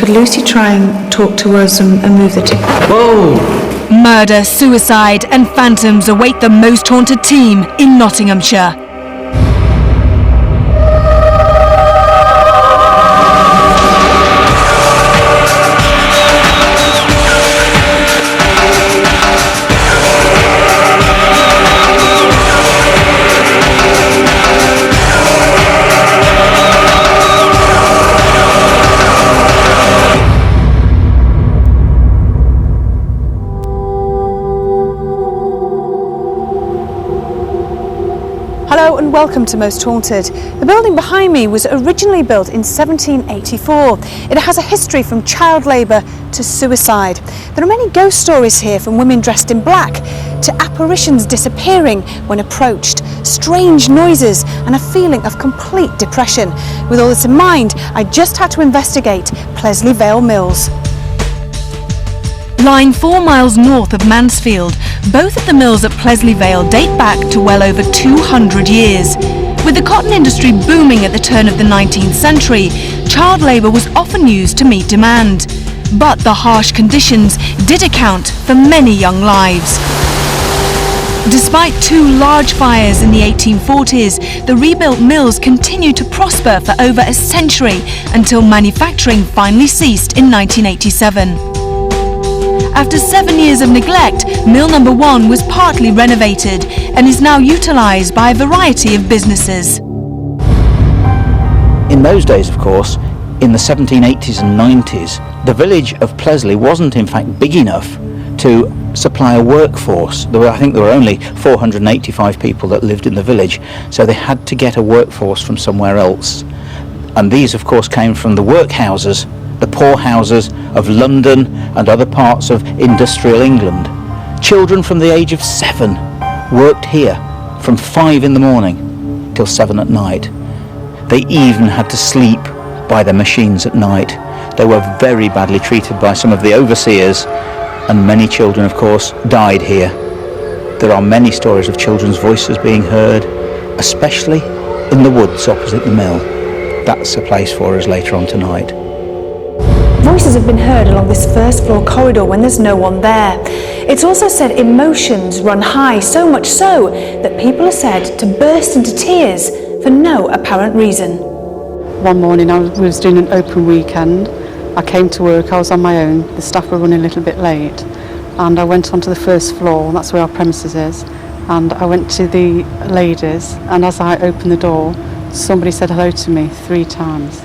Could Lucy try and talk to us and move the tip? Whoa! Murder, suicide and phantoms await the most haunted team in Nottinghamshire. Hello and welcome to Most Haunted. The building behind me was originally built in 1784. It has a history from child labour to suicide. There are many ghost stories here, from women dressed in black to apparitions disappearing when approached, strange noises and a feeling of complete depression. With all this in mind, I just had to investigate Pleasley Vale Mills. Lying 4 miles north of Mansfield, both of the mills at Pleasley Vale date back to well over 200 years. With the cotton industry booming at the turn of the 19th century, child labour was often used to meet demand. But the harsh conditions did account for many young lives. Despite 2 large fires in the 1840s, the rebuilt mills continued to prosper for over a century until manufacturing finally ceased in 1987. After 7 years of neglect, Mill Number 1 was partly renovated and is now utilised by a variety of businesses. In those days, of course, in the 1780s and 90s, the village of Pleasley wasn't in fact big enough to supply a workforce. I think there were only 485 people that lived in the village, so they had to get a workforce from somewhere else. And these, of course, came from the workhouses, the poorhouses of London and other parts of industrial England. Children from the age of 7 worked here from 5 in the morning till 7 at night. They even had to sleep by their machines at night. They were very badly treated by some of the overseers, and many children, of course, died here. There are many stories of children's voices being heard, especially in the woods opposite the mill. That's a place for us later on tonight. Voices have been heard along this first floor corridor when there's no one there. It's also said emotions run high, so much so that people are said to burst into tears for no apparent reason. One morning I was doing an open weekend. I came to work, I was on my own, the staff were running a little bit late, and I went onto the first floor, that's where our premises is, and I went to the ladies, and as I opened the door, somebody said hello to me 3 times.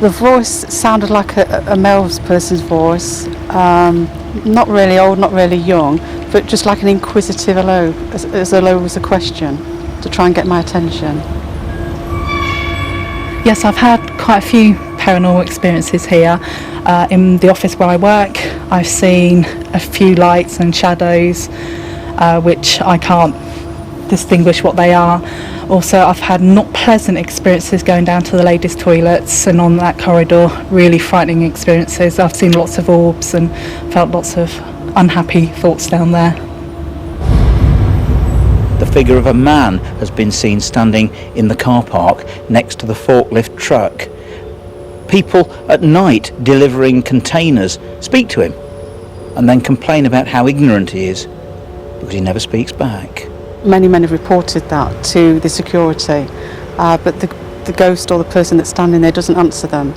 The voice sounded like a male person's voice, not really old, not really young, but just like an inquisitive hello, as hello was a question, to try and get my attention. Yes, I've had quite a few paranormal experiences here. In the office where I work, I've seen a few lights and shadows, which I can't distinguish what they are. Also, I've had not pleasant experiences going down to the ladies' toilets and on that corridor, really frightening experiences. I've seen lots of orbs and felt lots of unhappy thoughts down there. The figure of a man has been seen standing in the car park next to the forklift truck. People at night delivering containers speak to him and then complain about how ignorant he is because he never speaks back. Many men have reported that to the security, but the ghost or the person that's standing there doesn't answer them,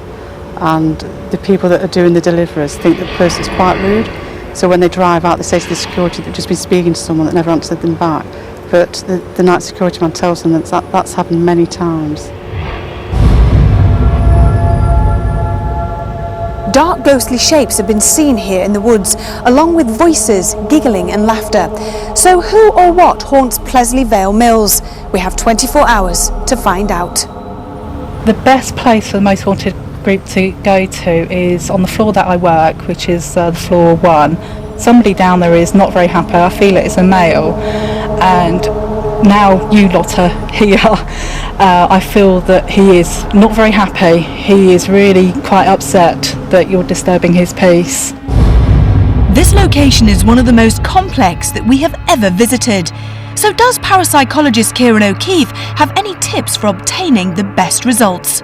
and the people that are doing the deliveries think that the person's quite rude, so when they drive out they say to the security they've just been speaking to someone that never answered them back, but the night security man tells them that's happened many times. Dark ghostly shapes have been seen here in the woods, along with voices, giggling and laughter. So who or what haunts Pleasley Vale Mills? We have 24 hours to find out. The best place for the most haunted group to go to is on the floor that I work, which is the floor 1. Somebody down there is not very happy. I feel it is a male, and now you lot are here, I feel that he is not very happy. He is really quite upset that you're disturbing his peace. This location is one of the most complex that we have ever visited. So does parapsychologist Kieran O'Keefe have any tips for obtaining the best results?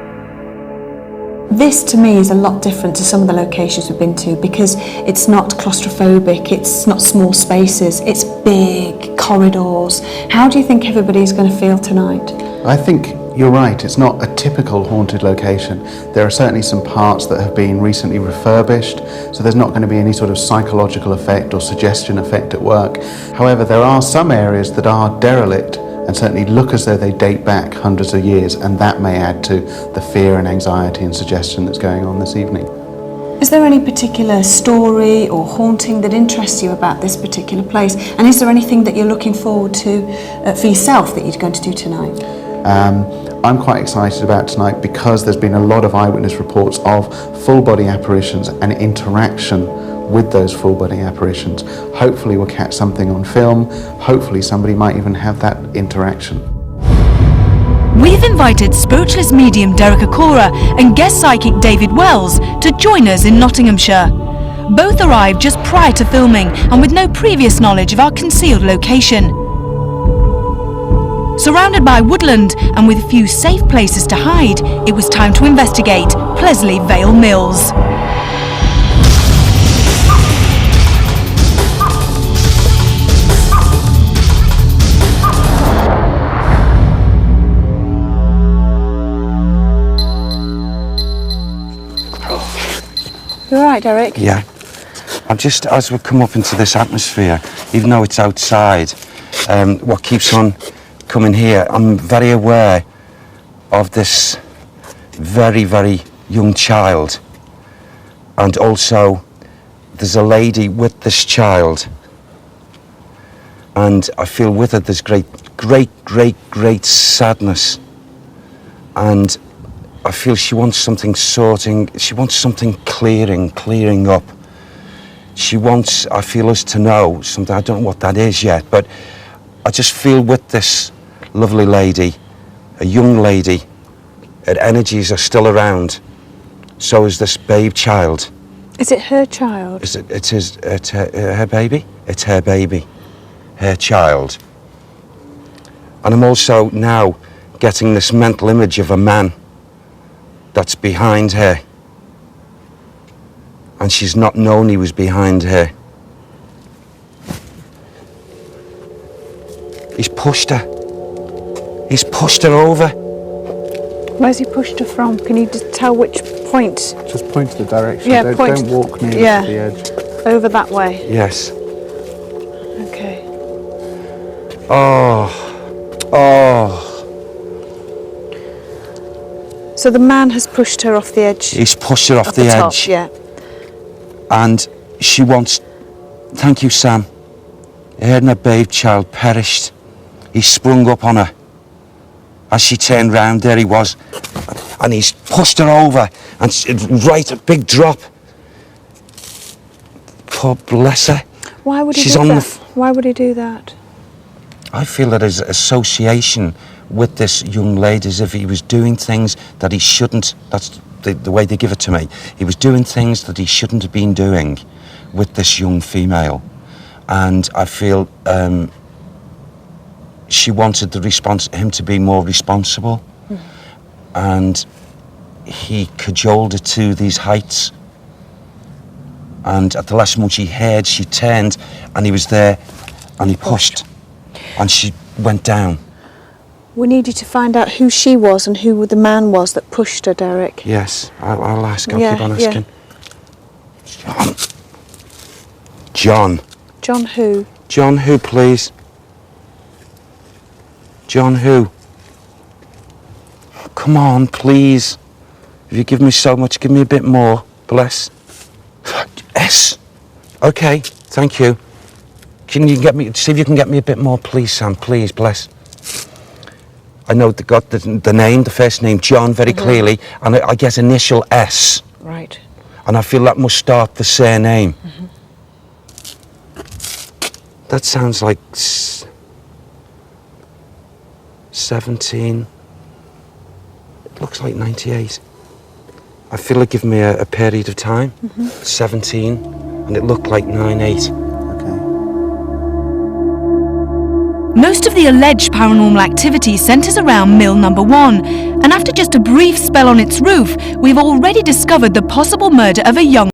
This to me is a lot different to some of the locations we've been to, because it's not claustrophobic, it's not small spaces, it's big corridors. How do you think everybody's going to feel tonight? I think you're right, it's not a typical haunted location. There are certainly some parts that have been recently refurbished, so there's not going to be any sort of psychological effect or suggestion effect at work. However, there are some areas that are derelict and certainly look as though they date back hundreds of years, and that may add to the fear and anxiety and suggestion that's going on this evening. Is there any particular story or haunting that interests you about this particular place? And is there anything that you're looking forward to for yourself that you're going to do tonight? I'm quite excited about tonight because there's been a lot of eyewitness reports of full body apparitions and interaction with those full body apparitions. Hopefully we'll catch something on film. Hopefully somebody might even have that interaction. We've invited spiritualist medium Derek Akora and guest psychic David Wells to join us in Nottinghamshire. Both arrived just prior to filming and with no previous knowledge of our concealed location. Surrounded by woodland and with a few safe places to hide, it was time to investigate Pleasley Vale Mills. You all right, Derek? Yeah. I'm just, as we come up into this atmosphere, even though it's outside, what keeps on coming here, I'm very aware of this very, very young child. And also, there's a lady with this child. And I feel with her there's great sadness. And I feel she wants something sorting, she wants something clearing up. She wants, I feel, us to know something. I don't know what that is yet, but I just feel with this lovely lady, a young lady, her energies are still around. So is this babe child. Is it her child? It's her baby? It's her baby, her child. And I'm also now getting this mental image of a man that's behind her. And she's not known he was behind her. He's pushed her. He's pushed her over. Where's he pushed her from? Can you just tell which point? Just point to the direction. Yeah, don't walk near yeah. the edge. Over that way? Yes. Okay. Oh. So the man has pushed her off the edge? He's pushed her off Off the top, edge. yeah. And she wants, thank you, Sam. Her and her babe child perished. He sprung up on her. As she turned round, there he was. And he's pushed her over. And right, a big drop. Poor bless her. Why would he She's do on that? the Why would he do that? I feel that his association with this young lady, as if he was doing things that he shouldn't. That's the way they give it to me. He was doing things that he shouldn't have been doing with this young female. And I feel she wanted him to be more responsible. And he cajoled her to these heights. And at the last moment she heard, she turned and he was there and he pushed. And she went down. We need you to find out who she was and who the man was that pushed her, Derek. Yes, I'll ask. I'll Yeah, keep on yeah. asking. John. John who? John who, please? John who? Come on, please. If you give me so much, give me a bit more. Bless. S. Okay, thank you. Can you get me? See if you can get me a bit more, please, Sam. Please, bless. I know got the name, the first name, John, very clearly, and I get initial S. Right. And I feel that must start the surname. That sounds like 17. It looks like 98. I feel like give me a period of time. 17, and it looked like 98. Okay. Most of the alleged paranormal activity centres around mill number 1, and after just a brief spell on its roof, we've already discovered the possible murder of a young